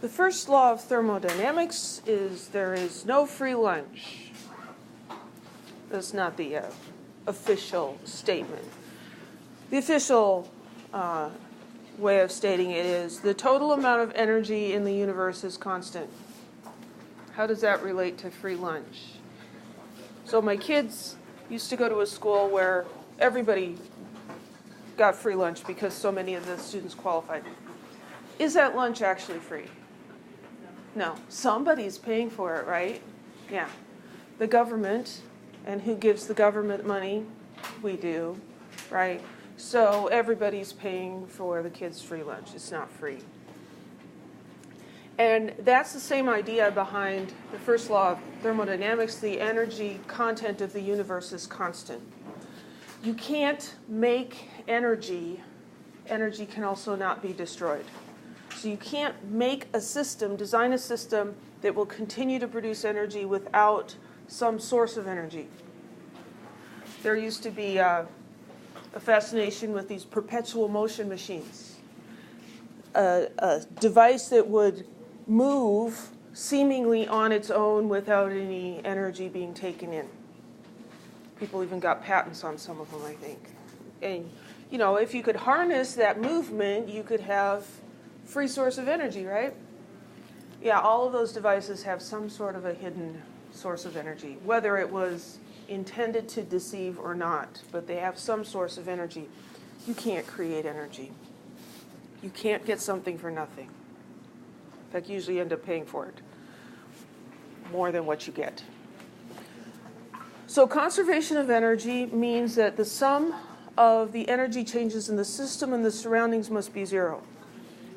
The first law of thermodynamics is there is no free lunch. That's not the official statement. The official way of stating it is the total amount of energy in the universe is constant. How does that relate to free lunch? So my kids used to go to a school where everybody got free lunch because so many of the students qualified. Is that lunch actually free? No. Somebody's paying for it, right? Yeah. The government. And who gives the government money? We do, right? So everybody's paying for the kids' free lunch. It's not free. And that's the same idea behind the first law of thermodynamics. The energy content of the universe is constant. You can't make energy. Energy can also not be destroyed. So you can't make a system, design a system that will continue to produce energy without some source of energy. There used to be a fascination with these perpetual motion machines. A device that would move seemingly on its own without any energy being taken in. People even got patents on some of them, I think. And, you know, if you could harness that movement, you could have free source of energy, right? Yeah, all of those devices have some sort of a hidden source of energy, whether it was intended to deceive or not, but they have some source of energy. You can't create energy. You can't get something for nothing. In fact, you usually end up paying for it more than what you get. So conservation of energy means that the sum of the energy changes in the system and the surroundings must be zero.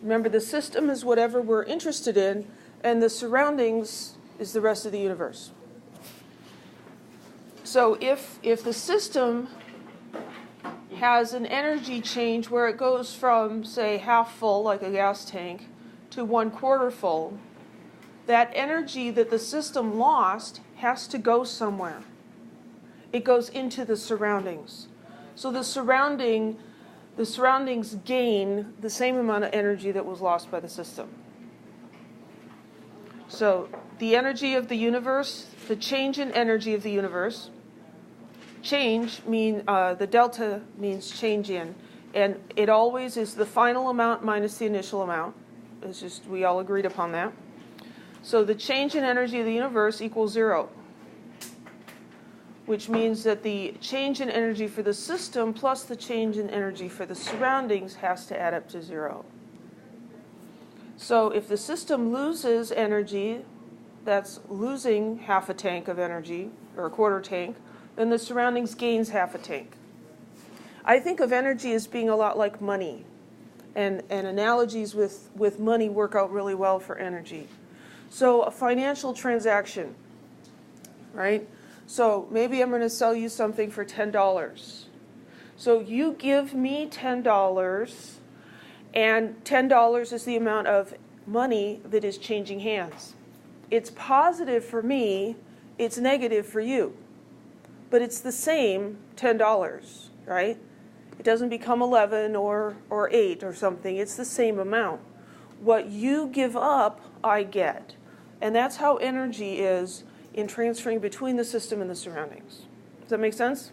Remember, the system is whatever we're interested in, and the surroundings is the rest of the universe. So if the system has an energy change where it goes from, say, half full, like a gas tank, to 1/4 full, that energy that the system lost has to go somewhere. It goes into the surroundings. So the surroundings gain the same amount of energy that was lost by the system. So the energy of the universe, the change in energy of the universe, the delta means change in, and it always is the final amount minus the initial amount. It's just, we all agreed upon that. So the change in energy of the universe equals zero, which means that the change in energy for the system plus the change in energy for the surroundings has to add up to zero. So if the system loses energy, that's losing half a tank of energy, or a quarter tank, then the surroundings gains half a tank. I think of energy as being a lot like money, and analogies with money work out really well for energy. So a financial transaction, right? So maybe I'm going to sell you something for $10. So you give me $10, and $10 is the amount of money that is changing hands. It's positive for me, it's negative for you. But it's the same $10, right? It doesn't become 11 or 8 or something. It's the same amount. What you give up, I get. And that's how energy is in transferring between the system and the surroundings. Does that make sense?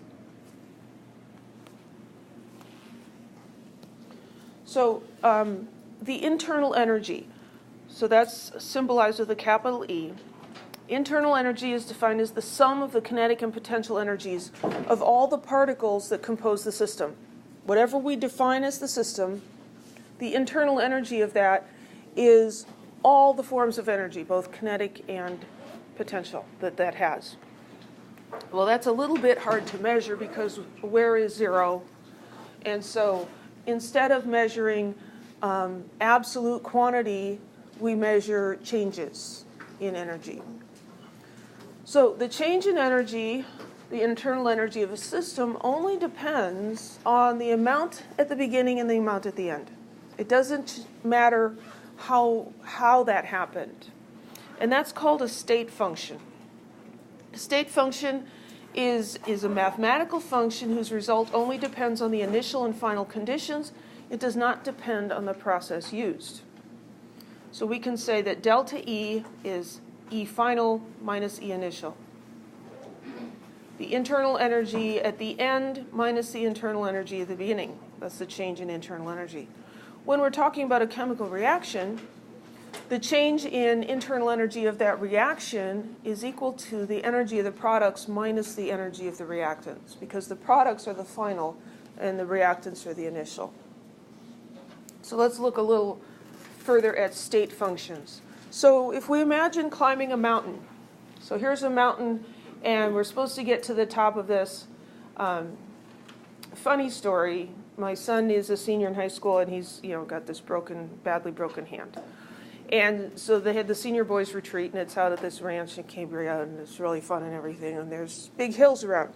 So the internal energy, so that's symbolized with a capital E. Internal energy is defined as the sum of the kinetic and potential energies of all the particles that compose the system. Whatever we define as the system, the internal energy of that is all the forms of energy, both kinetic and potential, that has. Well, that's a little bit hard to measure because where is zero? And so instead of measuring absolute quantity, we measure changes in energy. So the change in energy, the internal energy of a system, only depends on the amount at the beginning and the amount at the end. It doesn't matter how that happened. And that's called a state function. A state function is a mathematical function whose result only depends on the initial and final conditions. It does not depend on the process used. So we can say that delta E is E final minus E initial. The internal energy at the end minus the internal energy at the beginning. That's the change in internal energy. When we're talking about a chemical reaction, the change in internal energy of that reaction is equal to the energy of the products minus the energy of the reactants, because the products are the final and the reactants are the initial. So let's look a little further at state functions. So if we imagine climbing a mountain, so here's a mountain and we're supposed to get to the top of this. Funny story, my son is a senior in high school and he's got this badly broken hand. And so they had the senior boys retreat, and it's out at this ranch in Cambria, and it's really fun and everything, and there's big hills around.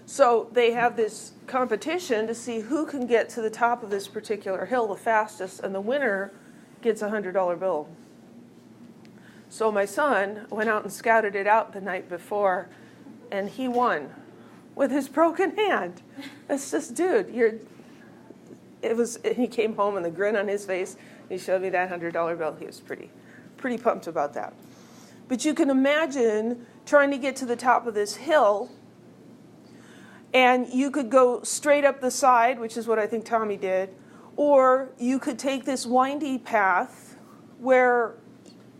So they have this competition to see who can get to the top of this particular hill the fastest, and the winner gets a $100 bill. So my son went out and scouted it out the night before, and he won with his broken hand. It's just, dude, he came home and the grin on his face. He showed me that $100 bill. He was pretty pumped about that. But you can imagine trying to get to the top of this hill, and you could go straight up the side, which is what I think Tommy did, or you could take this windy path where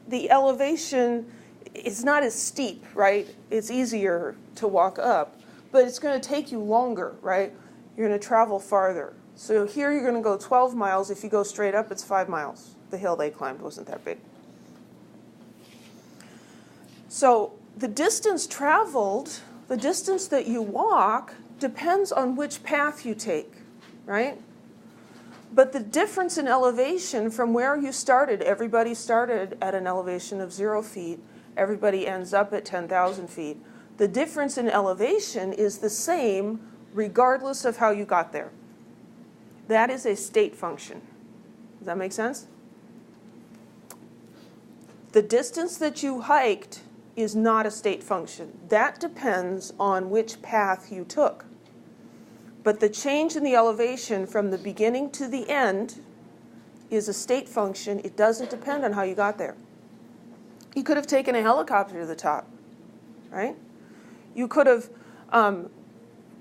the elevation is not as steep, right? It's easier to walk up, but it's going to take you longer, right? You're going to travel farther. So here you're going to go 12 miles. If you go straight up, it's 5 miles. The hill they climbed wasn't that big. So the distance traveled, the distance that you walk, depends on which path you take, right? But the difference in elevation from where you started, everybody started at an elevation of 0 feet. Everybody ends up at 10,000 feet. The difference in elevation is the same regardless of how you got there. That is a state function. Does that make sense? The distance that you hiked is not a state function. That depends on which path you took. But the change in the elevation from the beginning to the end is a state function. It doesn't depend on how you got there. You could have taken a helicopter to the top, right? You could have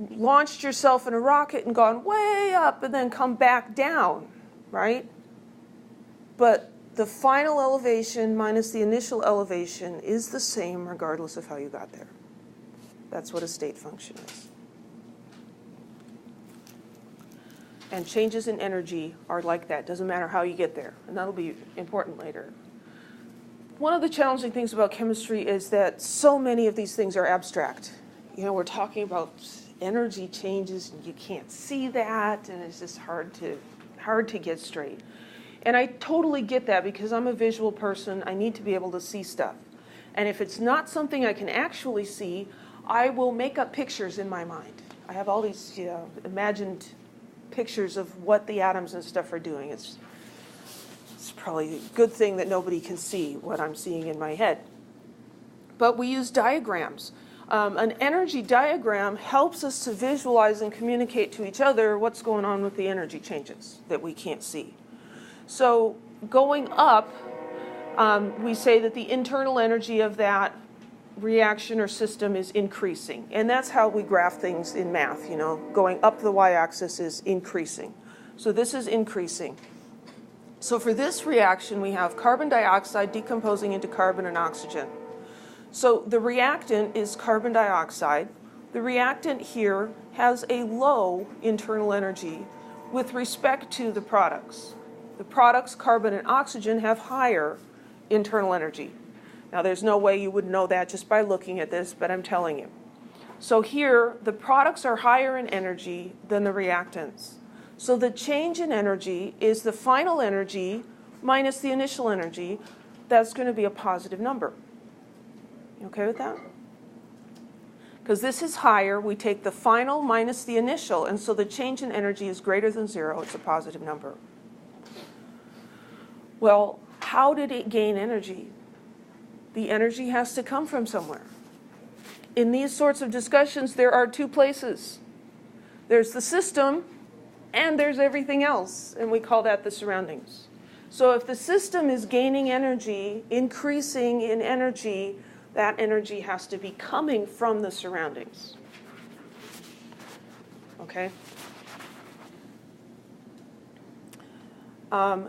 launched yourself in a rocket and gone way up and then come back down, right? But the final elevation minus the initial elevation is the same regardless of how you got there. That's what a state function is. And changes in energy are like that. Doesn't matter how you get there. And that'll be important later. One of the challenging things about chemistry is that so many of these things are abstract. We're talking about energy changes, and you can't see that, and it's just hard to get straight. And I totally get that because I'm a visual person. I need to be able to see stuff. And if it's not something I can actually see, I will make up pictures in my mind. I have all these imagined pictures of what the atoms and stuff are doing. It's probably a good thing that nobody can see what I'm seeing in my head. But we use diagrams. An energy diagram helps us to visualize and communicate to each other what's going on with the energy changes that we can't see. So going up, we say that the internal energy of that reaction or system is increasing. And that's how we graph things in math, Going up the y-axis is increasing. So this is increasing. So for this reaction, we have carbon dioxide decomposing into carbon and oxygen. So the reactant is carbon dioxide. The reactant here has a low internal energy with respect to the products. The products, carbon and oxygen, have higher internal energy. Now, there's no way you would know that just by looking at this, but I'm telling you. So here, the products are higher in energy than the reactants. So the change in energy is the final energy minus the initial energy. That's going to be a positive number. You okay with that? Because this is higher, we take the final minus the initial, and so the change in energy is greater than 0. It's a positive number. Well, how did it gain energy? The energy has to come from somewhere. In these sorts of discussions, there are two places. There's the system, and there's everything else, and we call that the surroundings. So if the system is gaining energy, increasing in energy, that energy has to be coming from the surroundings. Okay?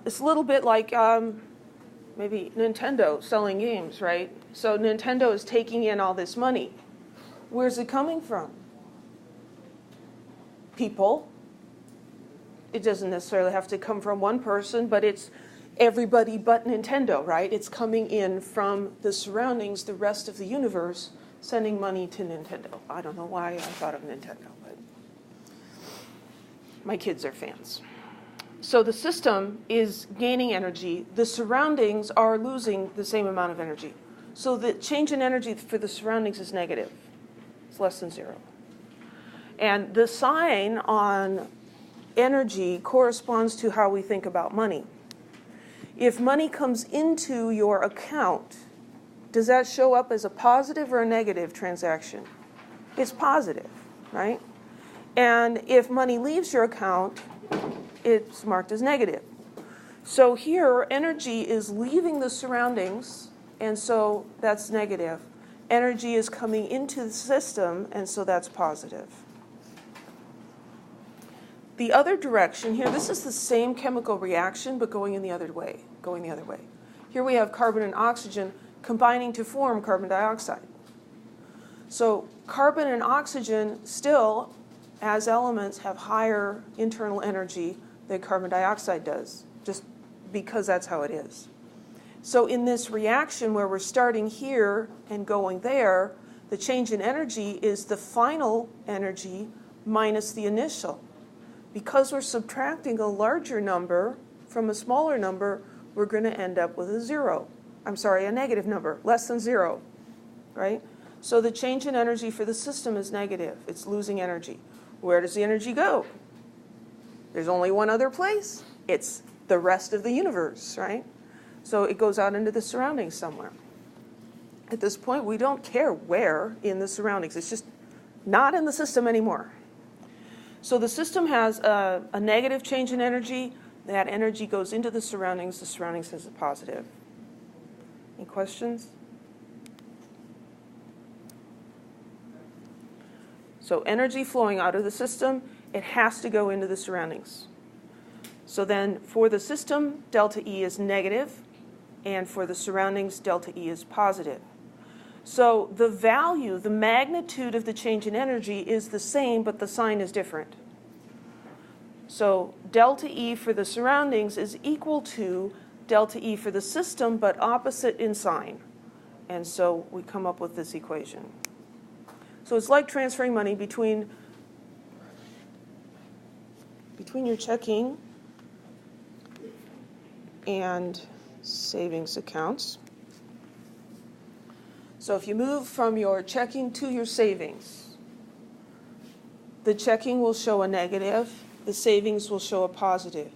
It's a little bit like maybe Nintendo selling games, right? So Nintendo is taking in all this money. Where's it coming from? People. It doesn't necessarily have to come from one person, but it's everybody but Nintendo, right? It's coming in from the surroundings, the rest of the universe, sending money to Nintendo. I don't know why I thought of Nintendo, but my kids are fans. So the system is gaining energy. The surroundings are losing the same amount of energy. So the change in energy for the surroundings is negative. It's less than zero. And the sign on energy corresponds to how we think about money. If money comes into your account, does that show up as a positive or a negative transaction? It's positive, right? And if money leaves your account, it's marked as negative. So here, energy is leaving the surroundings, and so that's negative. Energy is coming into the system, and so that's positive. The other direction here, this is the same chemical reaction, but going the other way. Here we have carbon and oxygen combining to form carbon dioxide. So carbon and oxygen still, as elements, have higher internal energy than carbon dioxide does, just because that's how it is. So in this reaction where we're starting here and going there, the change in energy is the final energy minus the initial. Because we're subtracting a larger number from a smaller number, we're going to end up with a negative number, less than zero, right? So the change in energy for the system is negative. It's losing energy. Where does the energy go? There's only one other place. It's the rest of the universe, right? So it goes out into the surroundings somewhere. At this point, we don't care where in the surroundings. It's just not in the system anymore. So the system has a negative change in energy. That energy goes into the surroundings. The surroundings has a positive. Any questions? So energy flowing out of the system, it has to go into the surroundings. So then for the system, delta E is negative, and for the surroundings, delta E is positive. So the value, the magnitude of the change in energy is the same, but the sign is different. So delta E for the surroundings is equal to delta E for the system, but opposite in sign. And so we come up with this equation. So it's like transferring money between your checking and savings accounts. So if you move from your checking to your savings, the checking will show a negative, the savings will show a positive.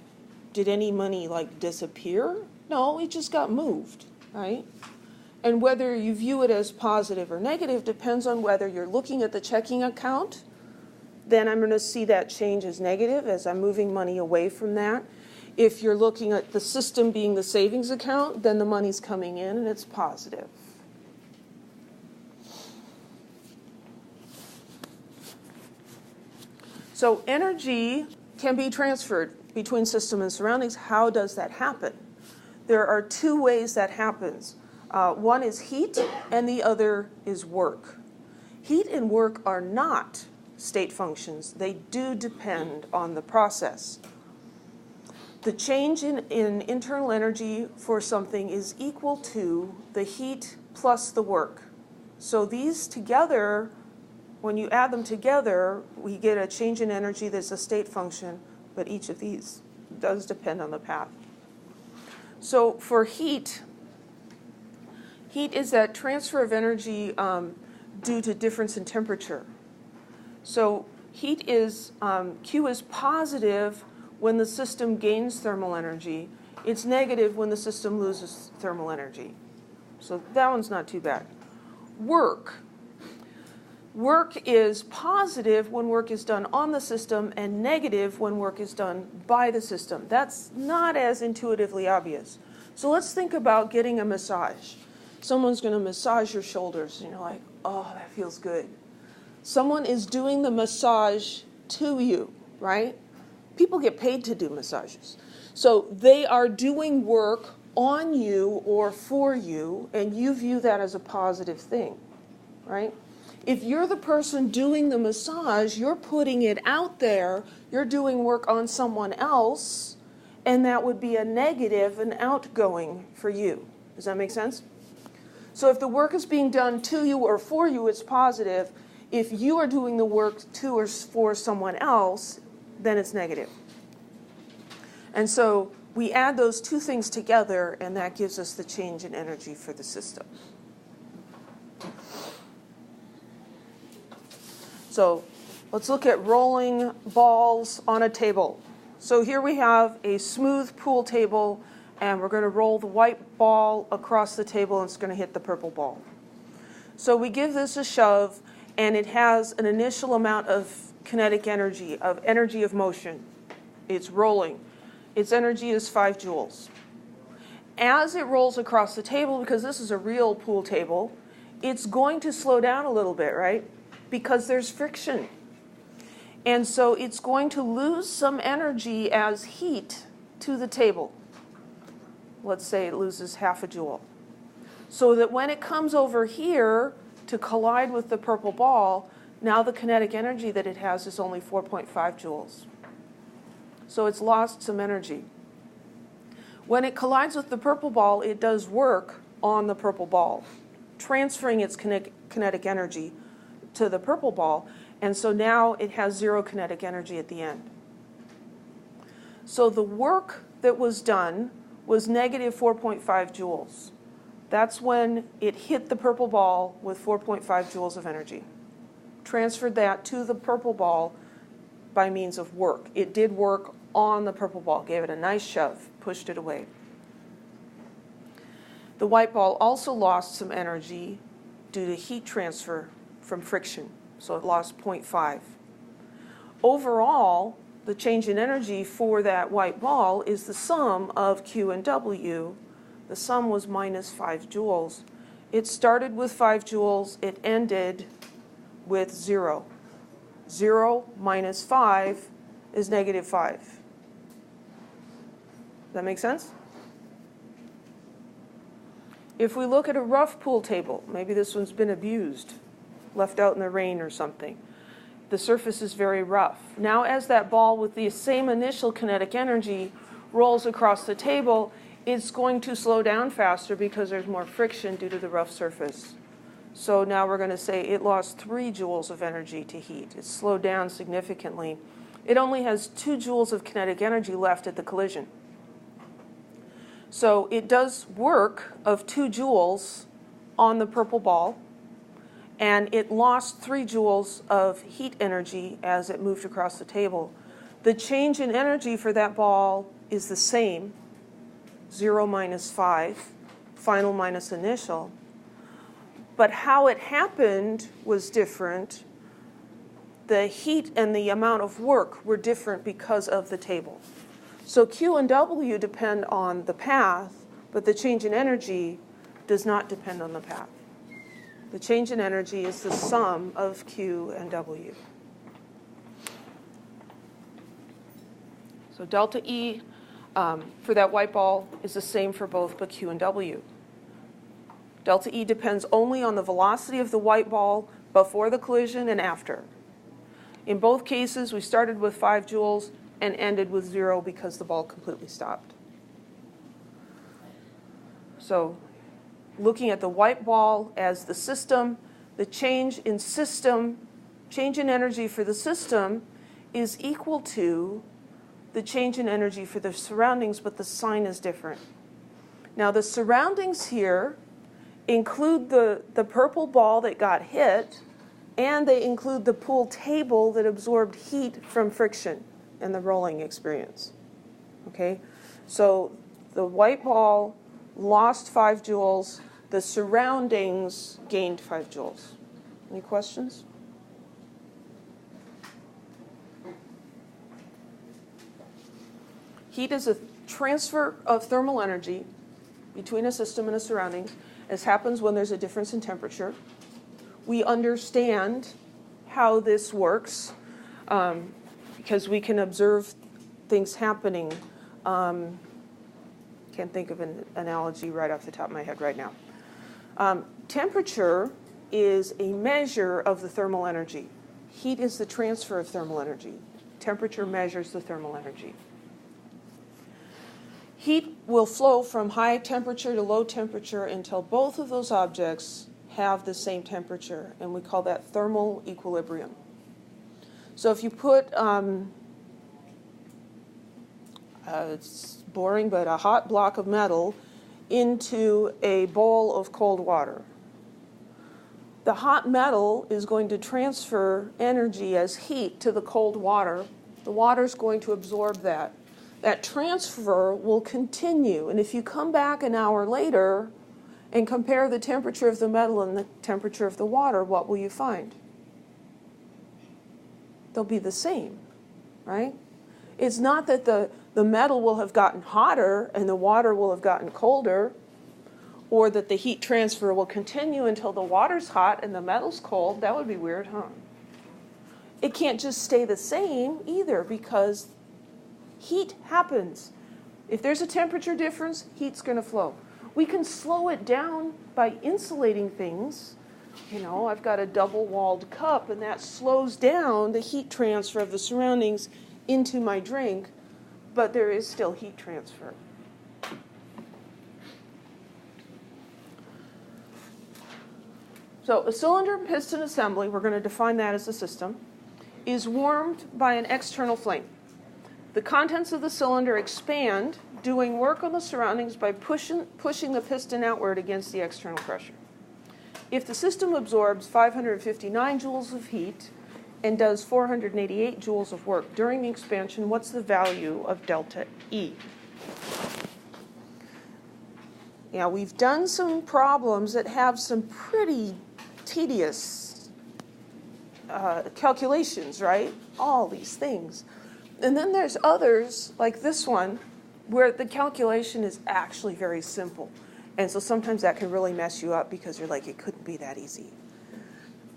Did any money disappear? No, it just got moved, right? And whether you view it as positive or negative depends on whether you're looking at the checking account. Then I'm going to see that change as negative as I'm moving money away from that. If you're looking at the system being the savings account, then the money's coming in and it's positive. So energy can be transferred between system and surroundings. How does that happen? There are two ways that happens. One is heat and the other is work. Heat and work are not state functions. They do depend on the process. The change in internal energy for something is equal to the heat plus the work. So these together, when you add them together, we get a change in energy that's a state function, but each of these does depend on the path. So for heat is that transfer of energy due to difference in temperature. So heat is, Q is positive when the system gains thermal energy. It's negative when the system loses thermal energy. So that one's not too bad. Work. Work is positive when work is done on the system and negative when work is done by the system. That's not as intuitively obvious. So let's think about getting a massage. Someone's going to massage your shoulders and you're like, oh, that feels good. Someone is doing the massage to you, right? People get paid to do massages. So they are doing work on you or for you, and you view that as a positive thing, right? If you're the person doing the massage, you're putting it out there, you're doing work on someone else, and that would be a negative and outgoing for you. Does that make sense? So if the work is being done to you or for you, it's positive. If you are doing the work to or for someone else, then it's negative. And so we add those two things together, and that gives us the change in energy for the system. So let's look at rolling balls on a table. So here we have a smooth pool table, and we're going to roll the white ball across the table, and it's going to hit the purple ball. So we give this a shove, and it has an initial amount of kinetic energy of motion. It's rolling. Its energy is 5 joules. As it rolls across the table, because this is a real pool table, it's going to slow down a little bit, right? Because there's friction. And so it's going to lose some energy as heat to the table. Let's say it loses half a joule. So that when it comes over here to collide with the purple ball, now the kinetic energy that it has is only 4.5 joules. So it's lost some energy. When it collides with the purple ball, it does work on the purple ball, transferring its kinetic energy to the purple ball, and so now it has 0 kinetic energy at the end. So the work that was done was negative 4.5 joules. That's when it hit the purple ball with 4.5 joules of energy. Transferred that to the purple ball by means of work. It did work on the purple ball, gave it a nice shove, pushed it away. The white ball also lost some energy due to heat transfer from friction, so it lost 0.5. Overall, the change in energy for that white ball is the sum of Q and W. The sum was minus 5 joules. It started with 5 joules, it ended with 0. 0 minus 5 is negative 5. Does that make sense? If we look at a rough pool table, maybe this one's been abused, left out in the rain or something. The surface is very rough. Now as that ball with the same initial kinetic energy rolls across the table, it's going to slow down faster because there's more friction due to the rough surface. So now we're going to say it lost 3 joules of energy to heat. It slowed down significantly. It only has 2 joules of kinetic energy left at the collision. So it does work of 2 joules on the purple ball, and it lost 3 joules of heat energy as it moved across the table. The change in energy for that ball is the same, 0 minus 5, final minus initial. But how it happened was different. The heat and the amount of work were different because of the table. So Q and W depend on the path, but the change in energy does not depend on the path. The change in energy is the sum of Q and W. So delta E for that white ball is the same for both but Q and W. Delta E depends only on the velocity of the white ball before the collision and after. In both cases, we started with 5 joules and ended with 0 because the ball completely stopped. So looking at the white ball as the system, the change in energy for the system is equal to the change in energy for the surroundings, but the sign is different. Now the surroundings here include the purple ball that got hit, and they include the pool table that absorbed heat from friction and the rolling experience. Okay, so the white ball lost 5 joules, the surroundings gained 5 joules. Any questions? Heat is a transfer of thermal energy between a system and a surroundings, as happens when there's a difference in temperature. We understand how this works because we can observe things happening. Can't think of an analogy right off the top of my head right now. Temperature is a measure of the thermal energy. Heat is the transfer of thermal energy. Temperature measures the thermal energy. Heat will flow from high temperature to low temperature until both of those objects have the same temperature, and we call that thermal equilibrium. So if you put, it's boring, but a hot block of metal into a bowl of cold water, the hot metal is going to transfer energy as heat to the cold water. The water is going to absorb that. That transfer will continue, and if you come back an hour later and compare the temperature of the metal and the temperature of the water, what will you find? They'll be the same, right? It's not that the metal will have gotten hotter and the water will have gotten colder, or that the heat transfer will continue until the water's hot and the metal's cold. That would be weird, huh? It can't just stay the same either, because heat happens. If there's a temperature difference, heat's going to flow. We can slow it down by insulating things. You know, I've got a double-walled cup, and that slows down the heat transfer of the surroundings into my drink, but there is still heat transfer. So a cylinder piston assembly, we're going to define that as a system, is warmed by an external flame. The contents of the cylinder expand, doing work on the surroundings by pushing the piston outward against the external pressure. If the system absorbs 559 joules of heat and does 488 joules of work during the expansion, what's the value of delta E? Now, we've done some problems that have some pretty tedious calculations, right? All these things. And then there's others, like this one, where the calculation is actually very simple. And so sometimes that can really mess you up because you're like, it couldn't be that easy.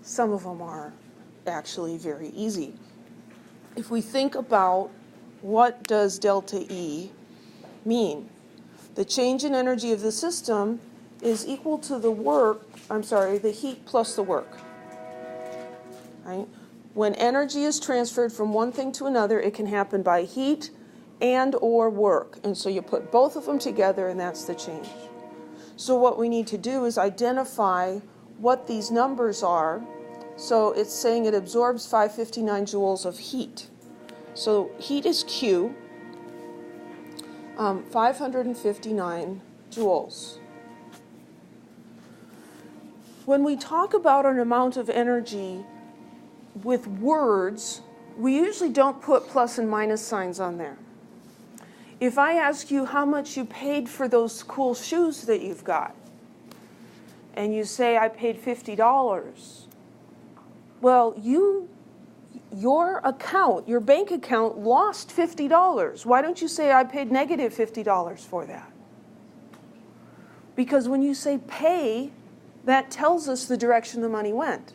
Some of them are actually very easy. If we think about what does delta E mean? The change in energy of the system is equal to the heat plus the work. Right? When energy is transferred from one thing to another, it can happen by heat and or work. And so you put both of them together, and that's the change. So what we need to do is identify what these numbers are. So it's saying it absorbs 559 joules of heat. So heat is Q, 559 joules. When we talk about an amount of energy with words, we usually don't put plus and minus signs on there. If I ask you how much you paid for those cool shoes that you've got, and you say, I paid $50, well, your bank account lost $50. Why don't you say, I paid negative $50 for that? Because when you say pay, that tells us the direction the money went.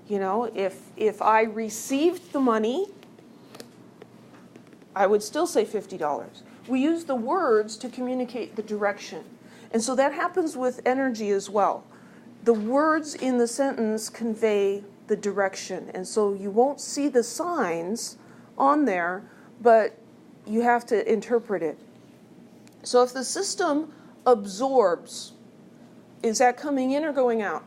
You know, if I received the money, I would still say $50. We use the words to communicate the direction. And so that happens with energy as well. The words in the sentence convey the direction. And so you won't see the signs on there, but you have to interpret it. So if the system absorbs, is that coming in or going out?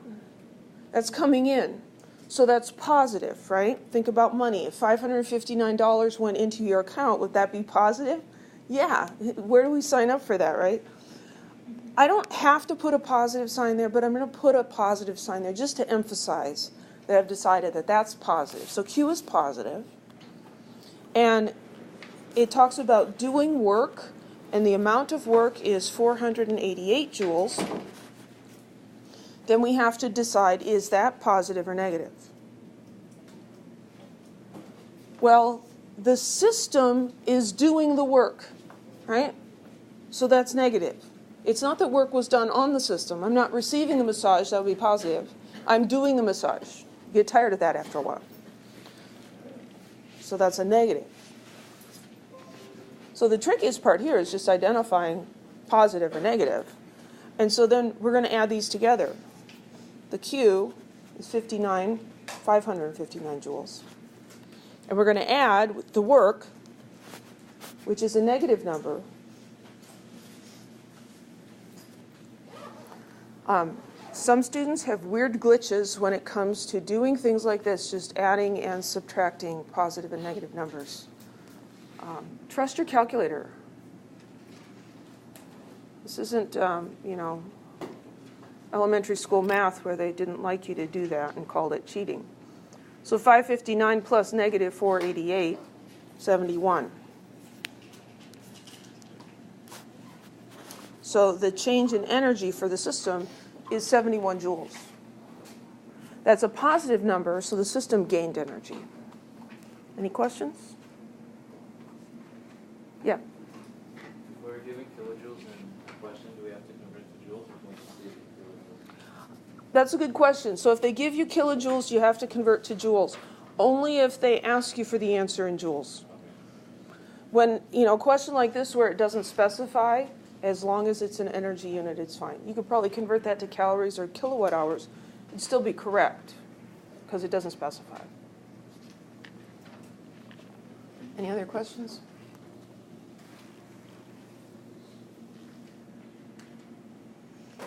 That's coming in. So that's positive, right? Think about money. If $559 went into your account, would that be positive? Yeah. Where do we sign up for that, right? I don't have to put a positive sign there, but I'm going to put a positive sign there just to emphasize that I've decided that that's positive. So Q is positive. And it talks about doing work, and the amount of work is 488 joules. Then we have to decide, is that positive or negative? Well, the system is doing the work, right? So that's negative. It's not that work was done on the system. I'm not receiving the massage, that would be positive. I'm doing the massage. You get tired of that after a while. So that's a negative. So the trickiest part here is just identifying positive or negative. And so then we're going to add these together. The Q is 559 joules. And we're going to add the work, which is a negative number. Some students have weird glitches when it comes to doing things like this, just adding and subtracting positive and negative numbers. Trust your calculator. This isn't, elementary school math where they didn't like you to do that and called it cheating. So 559 plus negative 488, 71. So the change in energy for the system is 71 joules. That's a positive number, so the system gained energy. Any questions? Yeah. If we're giving kilojoules in a question, do we have to convert to joules, or can we just leave it kilojoules? That's a good question. So if they give you kilojoules, you have to convert to joules. Only if they ask you for the answer in joules. When, a question like this where it doesn't specify, as long as it's an energy unit, it's fine. You could probably convert that to calories or kilowatt hours. It'd still be correct because it doesn't specify. Any other questions?